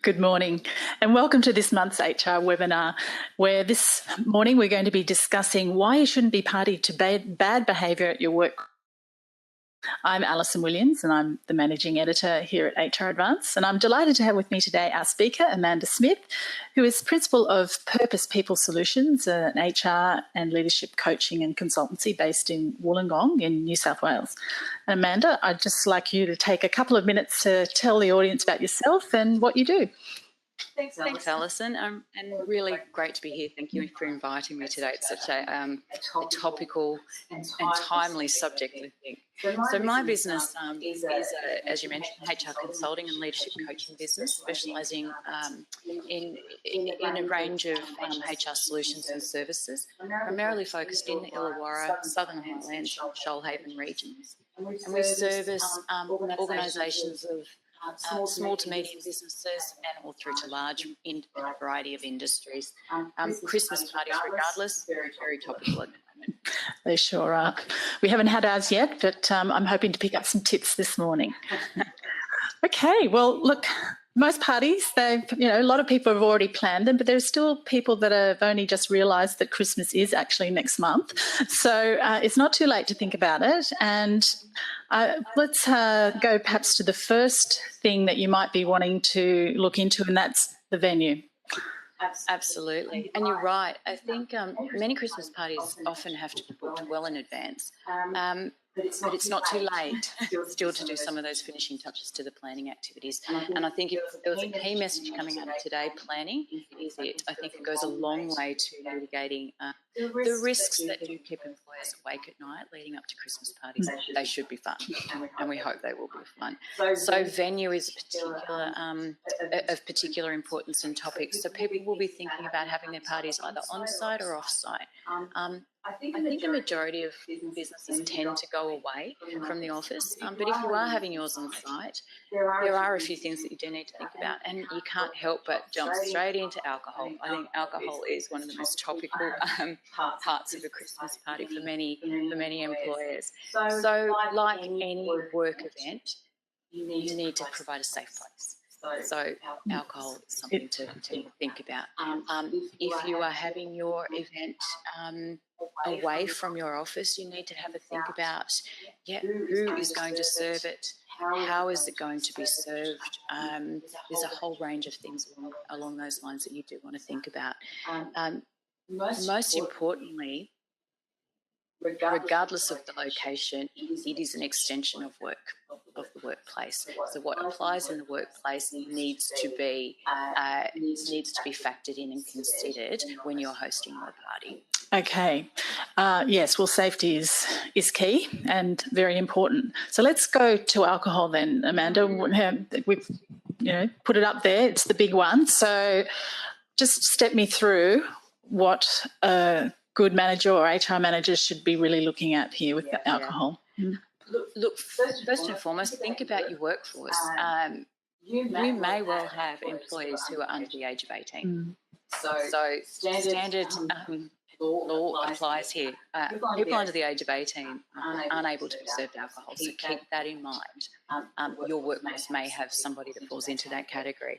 Good morning and welcome to this month's HR webinar, where this morning we're going to be discussing why you shouldn't be party to bad behaviour at your work. I'm Alison Williams and I'm the Managing Editor here at HR Advance, and I'm delighted to have with me today our speaker, Amanda Smith, who is Principal of Purpose People Solutions, an HR and leadership coaching and consultancy based in Wollongong in New South Wales. And Amanda, I'd just like you to take a couple of minutes to tell the audience about yourself and what you do. Thanks, Alison, and really great to be here. Thank you for inviting me today. It's such a topical and timely subject, I think. So my business is, as you mentioned, HR consulting and leadership coaching business, specialising in a range of HR solutions and services, primarily focused in the Illawarra, Southern Highlands, and Shoalhaven regions. And we service organisations of small to medium businesses and all through to large in a variety of industries. Christmas parties, regardless, very topical at the moment. They sure are. We haven't had ours yet, but I'm hoping to pick up some tips this morning. Okay, well, look, most parties, a lot of people have already planned them, but there's still people that have only just realised that Christmas is actually next month. So it's not too late to think about it. And let's go perhaps to the first thing that you might be wanting to look into, and that's the venue. Absolutely. And you're right. I think many Christmas parties often have to be booked well in advance. But it's not too late still to do some of those finishing touches to the planning activities. And I think if there was a key message coming out of today, planning is it. I think it goes a long way to mitigating the risks that do keep employers awake at night leading up to Christmas parties. They should be fun, and we hope they will be fun. So venue is of particular importance and topics. So people will be thinking about having their parties either on-site or off-site. I think the majority of businesses tend to go away from the office, but if you are having yours on site, there are a few things that you do need to think about, and you can't help but jump straight into alcohol. I think alcohol is one of the most topical parts of a Christmas party for many employers. So like any work event, you need to provide a safe place. So alcohol is something to think about. If you are having your event away from your office, you need to have a think about, who is going to serve it, how is it going to be served. There's a whole range of things along those lines that you do want to think about. Most importantly, regardless of the location, it is an extension of the workplace. So what applies in the workplace needs to be factored in and considered when you're hosting your party. Okay. Yes, well, safety is key and very important. So let's go to alcohol then, Amanda. We've put it up there. It's the big one. So just step me through what a good manager or HR manager should be really looking at here with the alcohol. Yeah. Look, first and foremost, think about your workforce. You may well have employees who are under the age of 18. So standard law applies here. People under the age of 18 aren't able to be served alcohol, so keep that in mind. Your workforce may have somebody that falls into that category.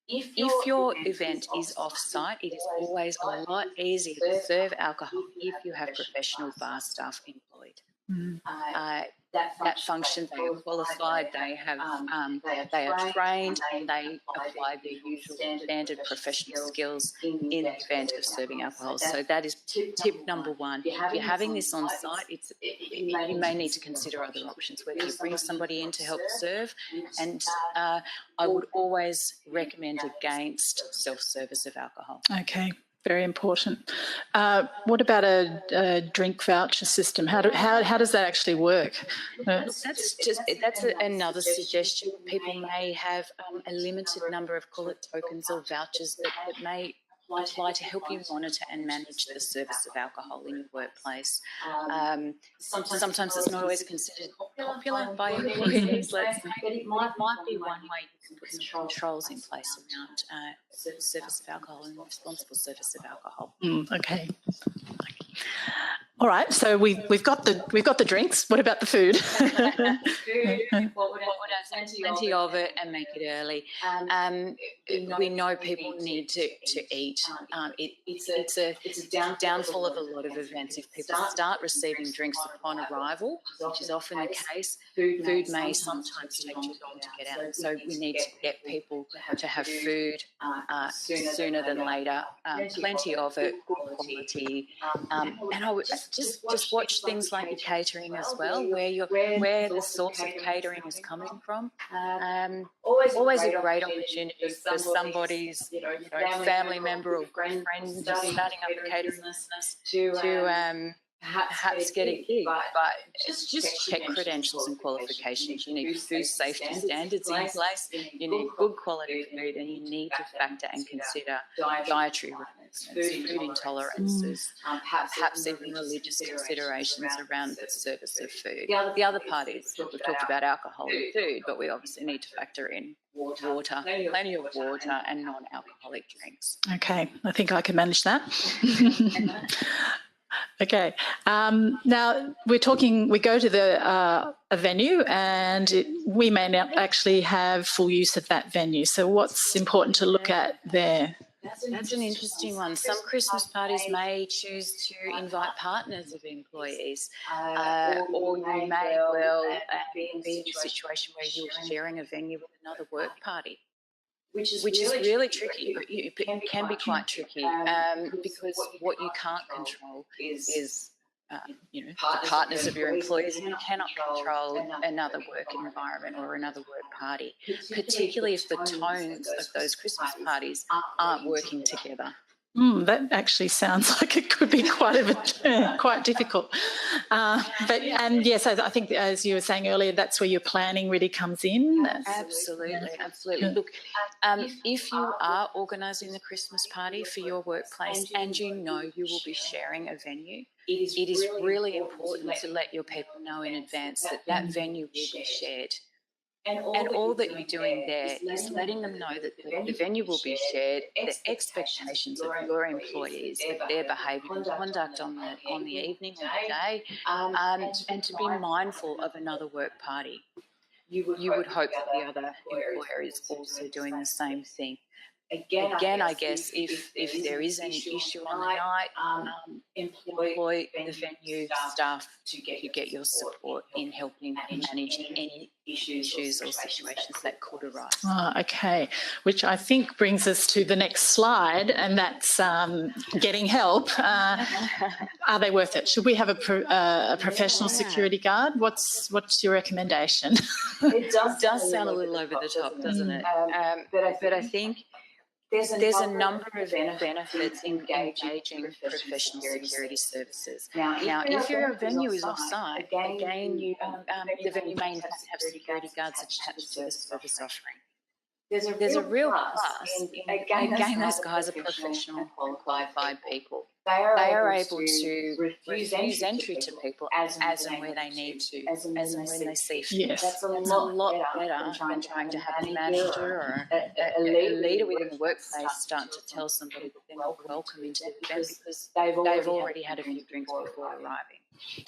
If your event is off-site, it is always a lot easier to serve alcohol if you have professional bar staff employed. That function, they are qualified, they are trained, and they apply their usual standard professional skills in the event of serving alcohol. So that is tip number one. If you're having this on site, you may need to consider other options, whether you bring somebody in to help serve, and I would always recommend against self-service of alcohol. Okay. Very important. What about a drink voucher system? How does that actually work? That's another suggestion. People may have a limited number of tokens or vouchers that may apply to help you monitor and manage the service of alcohol in your workplace. Sometimes it's not always considered popular by employees, let's say, but it might be one way you can put some controls in place around service of alcohol and responsible service of alcohol. Okay. All right, so we've got the drinks. What about the food? Food, what would I say? Plenty of it, and make it early. We know people need to eat. It's a downfall of a lot of events. If people start receiving drinks upon arrival, which is often the case, food may sometimes take too long to get out. So we need to get people to have food sooner than later. Plenty of it, good quality. And I would just watch things like your catering as well, where the source of catering is coming from. Always a great opportunity for somebody's family member or friend starting up a catering business to perhaps get a gig, but just check credentials and qualifications. You need food safety standards in place, you need good quality food, and you need to factor and consider dietary requirements, food intolerances, perhaps even religious considerations around the service of food. The other part is, we've talked about alcohol and food, but we obviously need to factor in water, plenty of water and non-alcoholic drinks. Okay, I think I can manage that. Okay. Now we go to a venue, and we may not actually have full use of that venue. So what's important to look at there? That's an interesting one. Some Christmas parties may choose to invite partners of employees, or you may well be in a situation where you're sharing a venue with another work party. Which is really tricky. It can be quite tricky because what you can't control is the partners of your employees. You cannot control another work environment or another work party, particularly if the tones of those Christmas parties aren't working together. That actually sounds like it could be quite difficult. And yes, I think, as you were saying earlier, that's where your planning really comes in. Absolutely. Look, if you are organising the Christmas party for your workplace and you will be sharing a venue, it is really important to let your people know in advance that venue will be shared. And all that you're doing there is letting them know that the venue will be shared, the expectations of your employees, of their behaviour and conduct on the evening or the day, and to be mindful of another work party. You would hope that the other employer is also doing the same thing. Again, I guess if there is any issue on the night, employ the venue staff to get your support in helping manage any issues or situations that could arise. Okay, which I think brings us to the next slide, and that's getting help. Are they worth it? Should we have a professional security guard? What's your recommendation? It does sound a little over the top, doesn't it? But I think there's a number of benefits in engaging professional security services. Now, if your venue is off-site, again, the venue may in fact have security guards attached to the service offering. There's a real plus in, again, those guys are professional and qualified people. They are able to refuse entry to people as and where they need to, as and when they see fit. Yes. That's a lot better than trying to have a manager or a leader within the workplace start to tell somebody that they're not welcome into the event because they've already had a few drinks before arriving.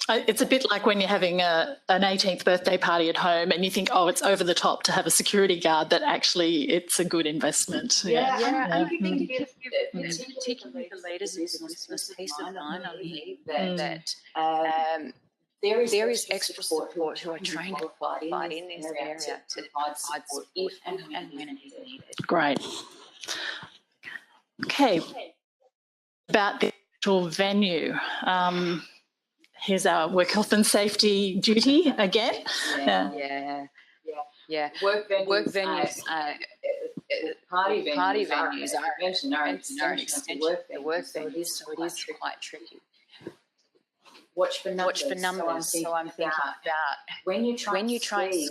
It's a bit like when you're having an 18th birthday party at home and you think, oh, it's over the top to have a security guard, that actually it's a good investment. I think to give particularly the leaders of business peace of mind, I believe that there is extra support who are trained and qualified in this area to provide support if and when it is needed. Great. Okay. About the actual venue. Here's our work health and safety duty again. Yeah. Work venues, party venues are an extension of the work venues, so it is quite tricky. Watch for numbers. So I'm thinking about when you try and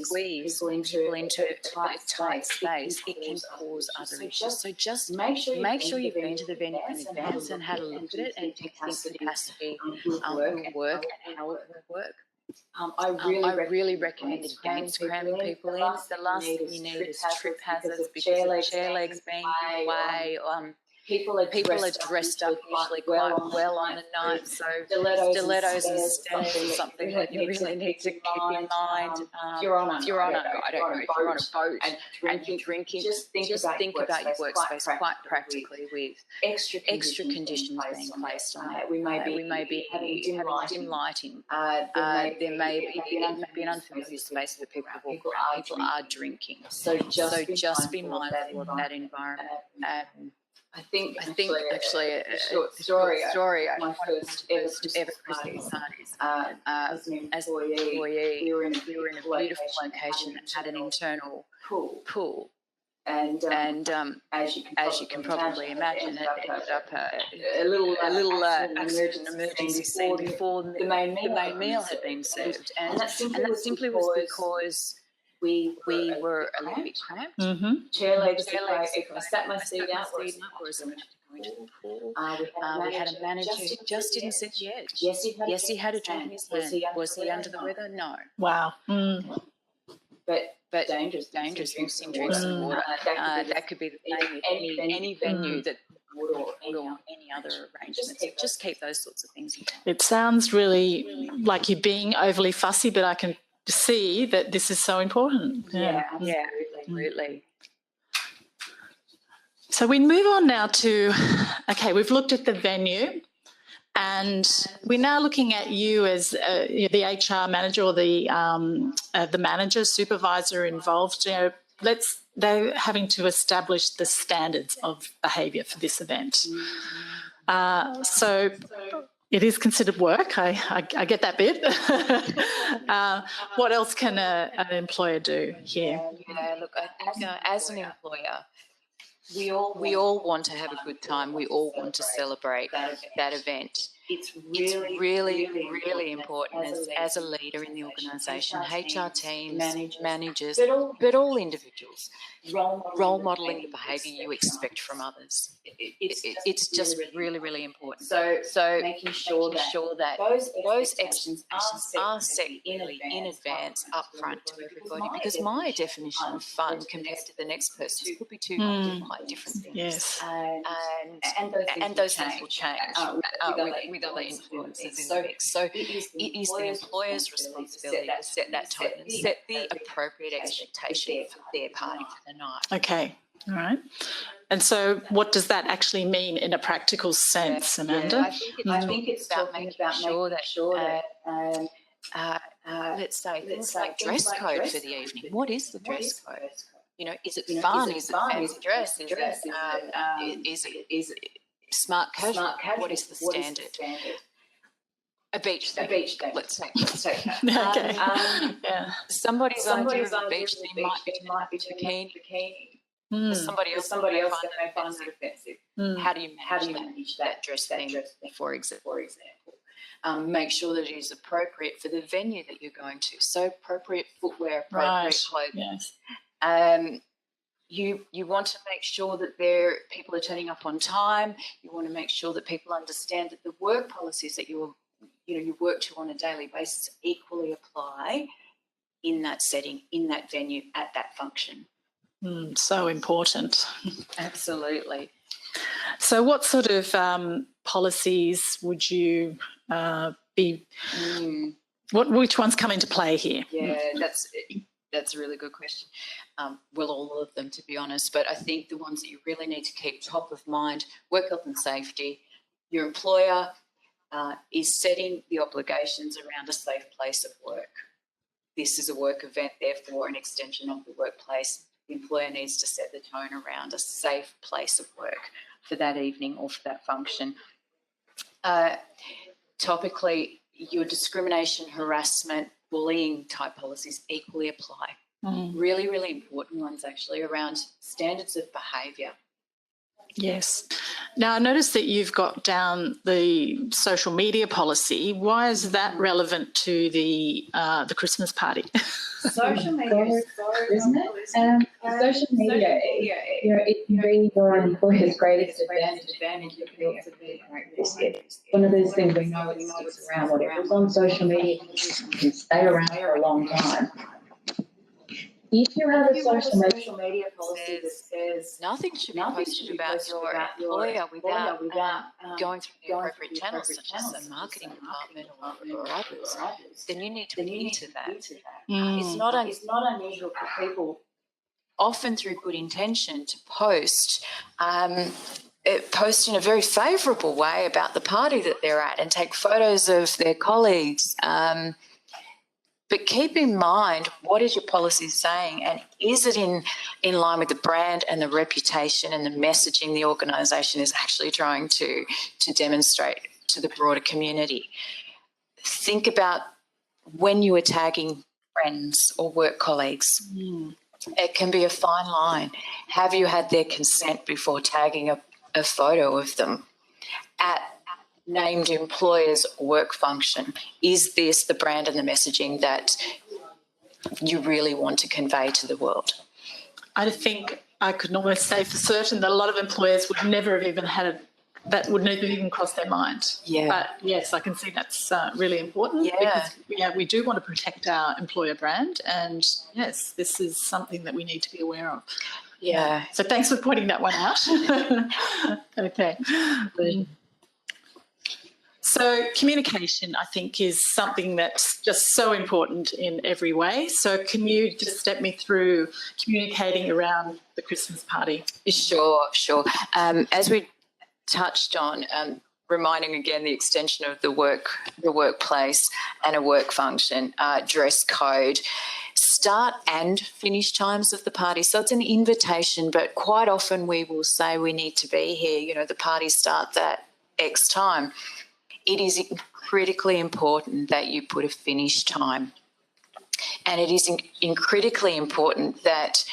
squeeze people into a tight space, it can cause other issues. So just make sure you've been to the venue in advance and had a look at it and you think capacity will work and how it will work. I really recommend against cramming people in. The last thing you need is trip hazards because of chair legs being in the way. People are dressed up usually quite well on the night, so stilettos and stays is something that you really need to keep in mind. If you're on a boat and you're drinking, just think about your workspace quite practically with extra conditions being placed on it. We may be having dim lighting. There may be an unfamiliar space for people to walk around. People are drinking, so just be mindful of that environment. I think actually a short story. My first ever Christmas parties. As an employee, we were in a beautiful location that had an internal pool. And as you can probably imagine, it ended up a little emergency scene before the main meal had been served, and that simply was because we were a little bit cramped. Mm-hmm. Chair legs, if I sat my seat out, or as I mentioned, going to the pool. We had a manager who just didn't sit yet. Yes, he had a drink in his hand. Was he under the weather? No. Wow. But dangerous mixing drinks and water. That could be the same with any venue that would, or any other arrangements. So just keep those sorts of things in mind. It sounds really like you're being overly fussy, but I can see that this is so important. Yeah, absolutely. So we move on now to, okay, we've looked at the venue, and we're now looking at you as the HR manager or the manager, supervisor involved. They're having to establish the standards of behaviour for this event. So it is considered work. I get that bit. What else can an employer do here? Yeah, look, I think as an employer, we all want to have a good time. We all want to celebrate that event. It's really important as a leader in the organisation, HR teams, managers, but all individuals, role modelling the behaviour you expect from others. It's just really important. So making sure that those expectations are set really in advance, up front to everybody, because my definition of fun compared to the next person's could be two quite different things. Yes. And those things will change with other influences in the mix. So it is the employer's responsibility to set that tone and set the appropriate expectation for their party for the night. Okay, all right. And so what does that actually mean in a practical sense, Amanda? I think it's about making sure that let's say things like dress code for the evening. What is the dress code? Is it fun? Is it fancy dress? Is it smart casual? What is the standard? A beach theme. Let's say. Okay. Somebody's idea of a beach theme might be bikini. Somebody else may find it offensive. How do you manage that dress theme, for example? Make sure that it is appropriate for the venue that you're going to. So appropriate footwear, appropriate clothing. Yes. You want to make sure that people are turning up on time. You want to make sure that people understand that the work policies that you work to on a daily basis equally apply in that setting, in that venue, at that function. So important. Absolutely. So what sort of policies would you be, which ones come into play here? Yeah, that's a really good question. Well, all of them, to be honest, but I think the ones that you really need to keep top of mind, work health and safety. Your employer is setting the obligations around a safe place of work. This is a work event, therefore an extension of the workplace. The employer needs to set the tone around a safe place of work for that evening or for that function. Topically, your discrimination, harassment, bullying type policies equally apply. Really important ones actually around standards of behaviour. Yes. Now, I noticed that you've got down the social media policy. Why is that relevant to the Christmas party? Social media, isn't it? Social media, it can be your employer's greatest advantage. It's one of those things we know it sticks around. Whatever's on social media can stay around for a long time. If you have a social media policy that says nothing should be posted about your employer without going through the appropriate channels, such as the marketing department or others, then you need to adhere to that. It's not unusual for people, often through good intention, to post in a very favourable way about the party that they're at and take photos of their colleagues. But keep in mind, what is your policy saying, and is it in line with the brand and the reputation and the messaging the organisation is actually trying to demonstrate to the broader community? Think about when you are tagging friends or work colleagues. It can be a fine line. Have you had their consent before tagging a photo of them at named employer's work function? Is this the brand and the messaging that you really want to convey to the world? I think I could almost say for certain that a lot of employers would never have even that would never even cross their mind. Yeah. But yes, I can see that's really important because we do want to protect our employer brand, and yes, this is something that we need to be aware of. Yeah. So thanks for pointing that one out. Okay. So communication, I think, is something that's just so important in every way. So can you just step me through communicating around the Christmas party? Sure. As we touched on, reminding again the extension of the workplace and a work function, dress code, start and finish times of the party. So it's an invitation, but quite often we will say we need to be here. The party starts at X time. It is critically important that you put a finish time. And it is critically important that,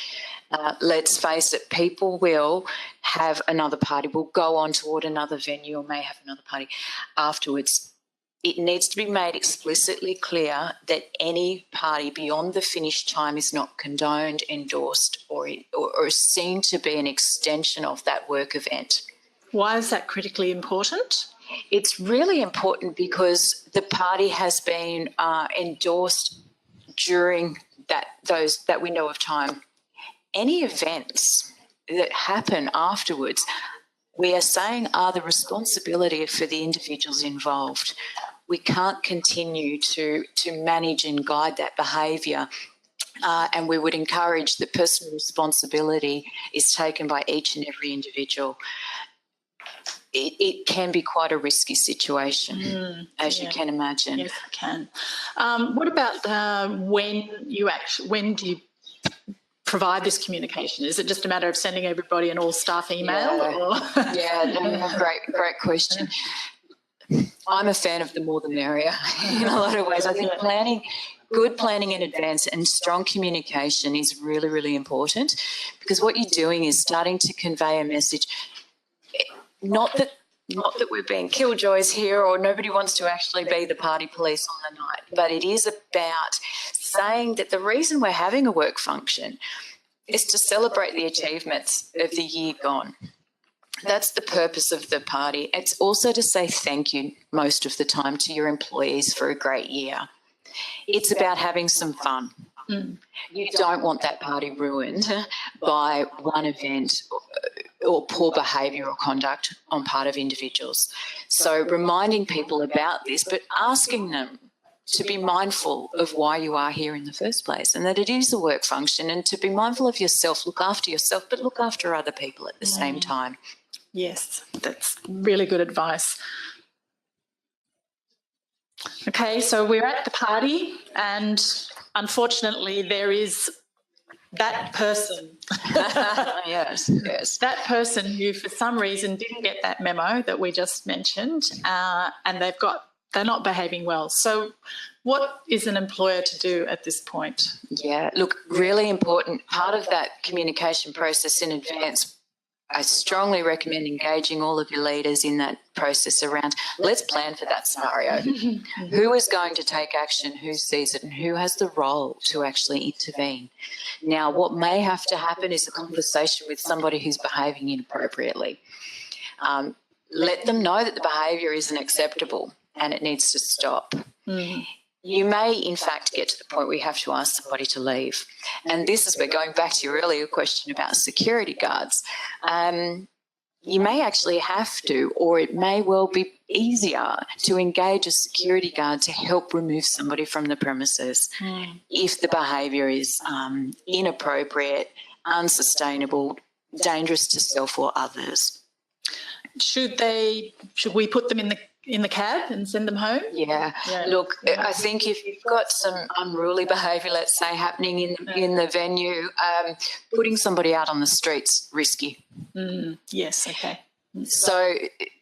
let's face it, people will have another party, will go on toward another venue or may have another party afterwards. It needs to be made explicitly clear that any party beyond the finish time is not condoned, endorsed, or seen to be an extension of that work event. Why is that critically important? It's really important because the party has been endorsed during that window of time. Any events that happen afterwards, we are saying are the responsibility for the individuals involved. We can't continue to manage and guide that behaviour, and we would encourage that personal responsibility is taken by each and every individual. It can be quite a risky situation, as you can imagine. Yes, I can. What about when do you provide this communication? Is it just a matter of sending everybody an all-staff email? Great question. I'm a fan of the more the merrier in a lot of ways. I think good planning in advance and strong communication is really, really important, because what you're doing is starting to convey a message. Not that we're being killjoys here or nobody wants to actually be the party police on the night, but it is about saying that the reason we're having a work function is to celebrate the achievements of the year gone. That's the purpose of the party. It's also to say thank you most of the time to your employees for a great year. It's about having some fun. You don't want that party ruined by one event or poor behaviour or conduct on part of individuals. So reminding people about this, but asking them to be mindful of why you are here in the first place, and that it is a work function, and to be mindful of yourself, look after yourself, but look after other people at the same time. Yes, that's really good advice. Okay, so we're at the party, and unfortunately there is that person. Yes. That person who for some reason didn't get that memo that we just mentioned, and they're not behaving well. So what is an employer to do at this point? Yeah, look, really important. Part of that communication process in advance, I strongly recommend engaging all of your leaders in that process around, let's plan for that scenario. Who is going to take action, who sees it, and who has the role to actually intervene? Now, what may have to happen is a conversation with somebody who's behaving inappropriately. Let them know that the behaviour isn't acceptable and it needs to stop. you may, in fact, get to the point where you have to ask somebody to leave. And this is where, going back to your earlier question about security guards, you may actually have to, or it may well be easier to engage a security guard to help remove somebody from the premises if the behaviour is inappropriate, unsustainable, dangerous to self or others. Should we put them in the cab and send them home? Yeah. Look, I think if you've got some unruly behaviour, let's say, happening in the venue, putting somebody out on the street's risky. Yes, okay. So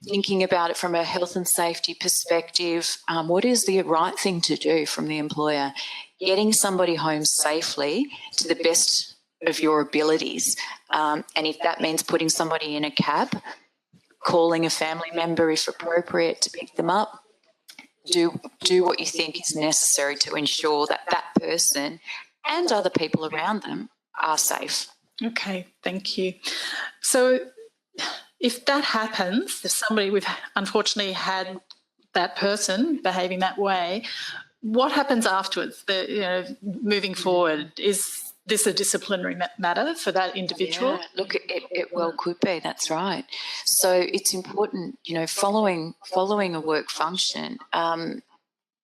thinking about it from a health and safety perspective, what is the right thing to do from the employer? Getting somebody home safely to the best of your abilities. And if that means putting somebody in a cab, calling a family member if appropriate to pick them up, do what you think is necessary to ensure that that person and other people around them are safe. Okay, thank you. So if that happens, if we've unfortunately had that person behaving that way, what happens afterwards? Moving forward, is this a disciplinary matter for that individual? Yeah, look, it well could be, that's right. So it's important, following a work function,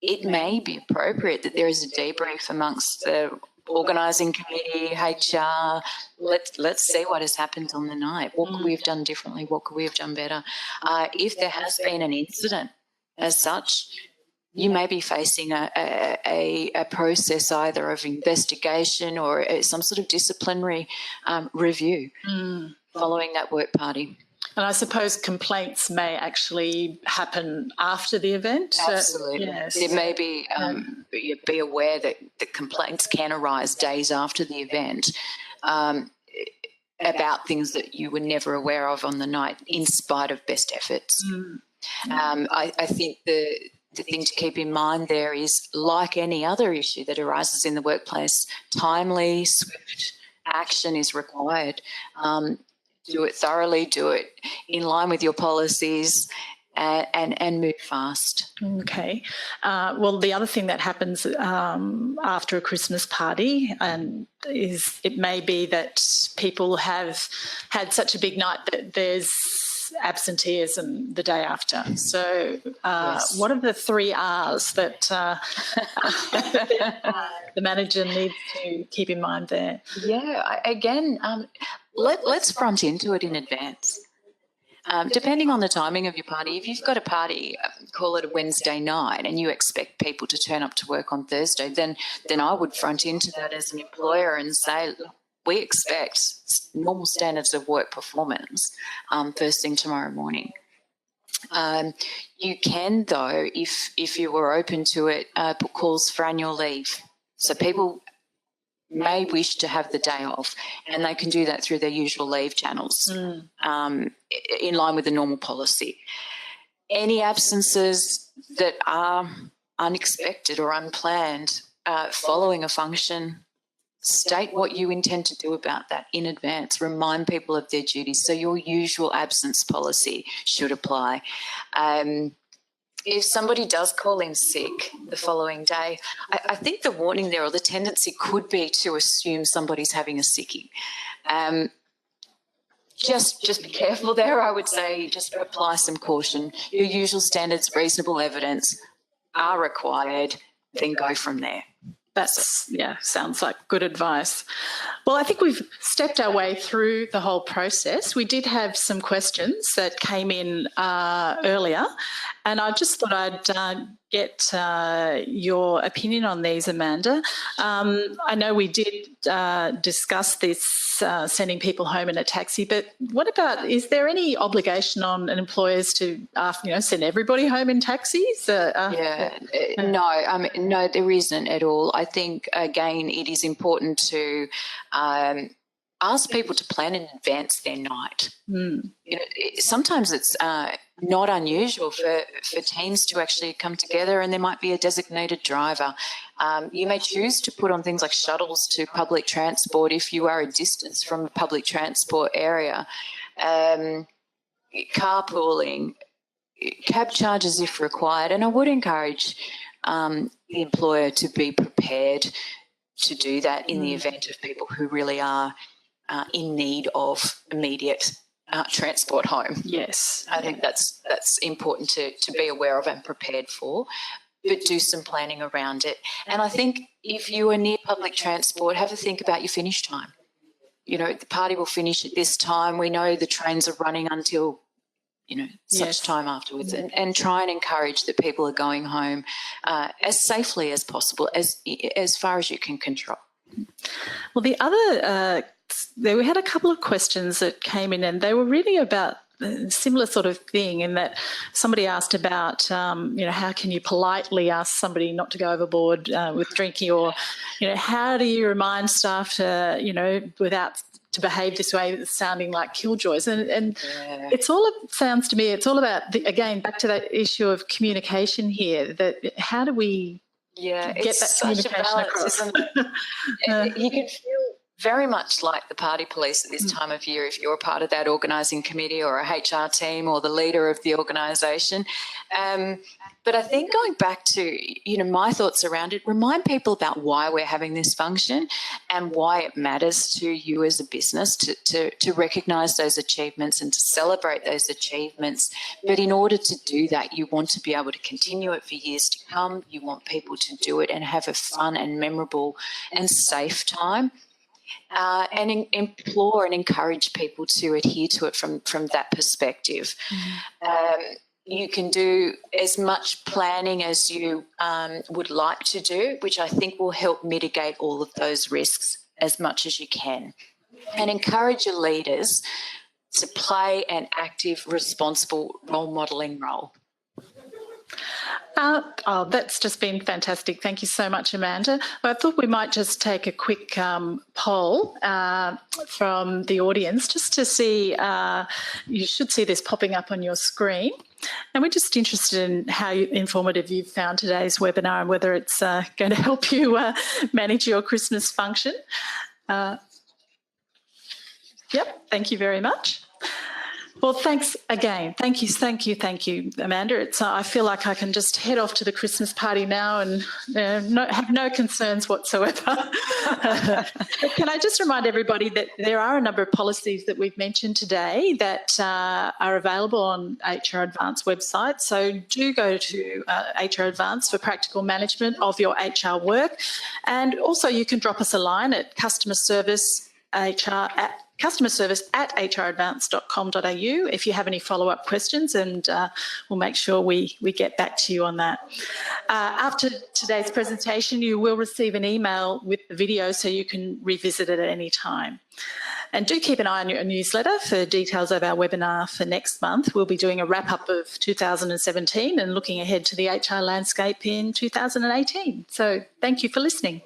it may be appropriate that there is a debrief amongst the organising committee, HR. Let's see what has happened on the night. What could we have done differently? What could we have done better? If there has been an incident as such, you may be facing a process either of investigation or some sort of disciplinary review following that work party. And I suppose complaints may actually happen after the event. Absolutely. Yes. There may be, be aware that the complaints can arise days after the event about things that you were never aware of on the night in spite of best efforts. I think the thing to keep in mind there is, like any other issue that arises in the workplace, timely, swift action is required. Do it thoroughly, do it in line with your policies, and move fast. Okay. Well, the other thing that happens after a Christmas party is it may be that people have had such a big night that there's absenteeism the day after. So Yes. What are the 3 R's that the manager needs to keep in mind there? Yeah, again, let's front into it in advance. Depending on the timing of your party, if you've got a party, call it a Wednesday night, and you expect people to turn up to work on Thursday, then I would front into that as an employer and say, look, we expect normal standards of work performance first thing tomorrow morning. You can, though, if you were open to it, put calls for annual leave. So people may wish to have the day off, and they can do that through their usual leave channels in line with the normal policy. Any absences that are unexpected or unplanned following a function, state what you intend to do about that in advance. Remind people of their duties. So your usual absence policy should apply. If somebody does call in sick the following day, I think the warning there, or the tendency, could be to assume somebody's having a sickie. Just be careful there. I would say just apply some caution. Your usual standards, reasonable evidence are required, then go from there. Sounds like good advice. Well, I think we've stepped our way through the whole process. We did have some questions that came in earlier, and I just thought I'd get your opinion on these, Amanda. I know we did discuss this, sending people home in a taxi, but what about, is there any obligation on employers to send everybody home in taxis? No, there isn't at all. I think, again, it is important to ask people to plan in advance their night. Sometimes it's not unusual for teams to actually come together, and there might be a designated driver. You may choose to put on things like shuttles to public transport if you are a distance from a public transport area. Carpooling, cab charges if required, and I would encourage the employer to be prepared to do that in the event of people who really are in need of immediate transport home. Yes. I think that's important to be aware of and prepared for, but do some planning around it. And I think if you are near public transport, have a think about your finish time. You know, the party will finish at this time. We know the trains are running until, such time afterwards, and try and encourage that people are going home as safely as possible, as far as you can control. Well, the other, we had a couple of questions that came in, and they were really about a similar sort of thing, in that somebody asked about, how can you politely ask somebody not to go overboard with drinking, or, how do you remind staff to, to behave this way, sounding like killjoys. And it's all, it sounds to me, it's all about, again, back to that issue of communication here, that how do we get that communication across? You can feel very much like the party police at this time of year if you're a part of that organising committee or a HR team or the leader of the organisation. But I think going back to, my thoughts around it, remind people about why we're having this function and why it matters to you as a business to recognise those achievements and to celebrate those achievements. But in order to do that, you want to be able to continue it for years to come. You want people to do it and have a fun and memorable and safe time. And implore and encourage people to adhere to it from that perspective. You can do as much planning as you would like to do, which I think will help mitigate all of those risks as much as you can. And encourage your leaders to play an active, responsible role modelling role. That's just been fantastic. Thank you so much, Amanda. I thought we might just take a quick poll from the audience just to see, you should see this popping up on your screen. And we're just interested in how informative you've found today's webinar and whether it's going to help you manage your Christmas function. Yep, thank you very much. Well, thanks again. Thank you, Amanda. I feel like I can just head off to the Christmas party now and have no concerns whatsoever. But can I just remind everybody that there are a number of policies that we've mentioned today that are available on HR Advance website. So do go to HR Advance for practical management of your HR work. And also you can drop us a line at customer service at hradvance.com.au if you have any follow-up questions, and we'll make sure we get back to you on that. After today's presentation, you will receive an email with the video so you can revisit it at any time. And do keep an eye on your newsletter for details of our webinar for next month. We'll be doing a wrap-up of 2017 and looking ahead to the HR landscape in 2018. So thank you for listening.